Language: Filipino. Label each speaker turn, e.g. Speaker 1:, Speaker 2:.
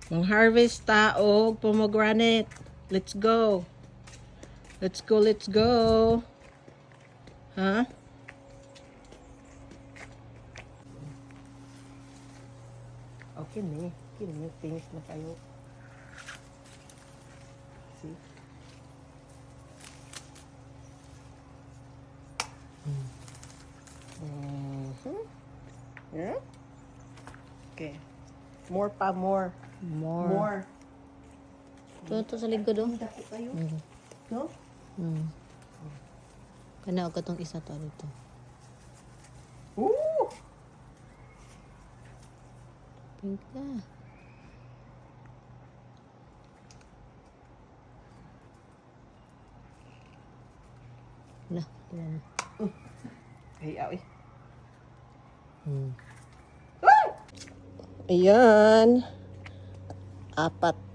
Speaker 1: Mang-harvest ta og pomegranate. Let's go. Let's go, let's go. Ha? Okay ni. Kini finish na kayo. See? Yeah? Okay. More pa, more. More.
Speaker 2: Ito sa likod oh.
Speaker 1: Dako kayo. No?
Speaker 2: Kana ako tong isa to dito.
Speaker 1: Ooh!
Speaker 2: Pink ka. Lah, diyan.
Speaker 1: Hey, awi.
Speaker 2: Hmm.
Speaker 1: Ayan. 4.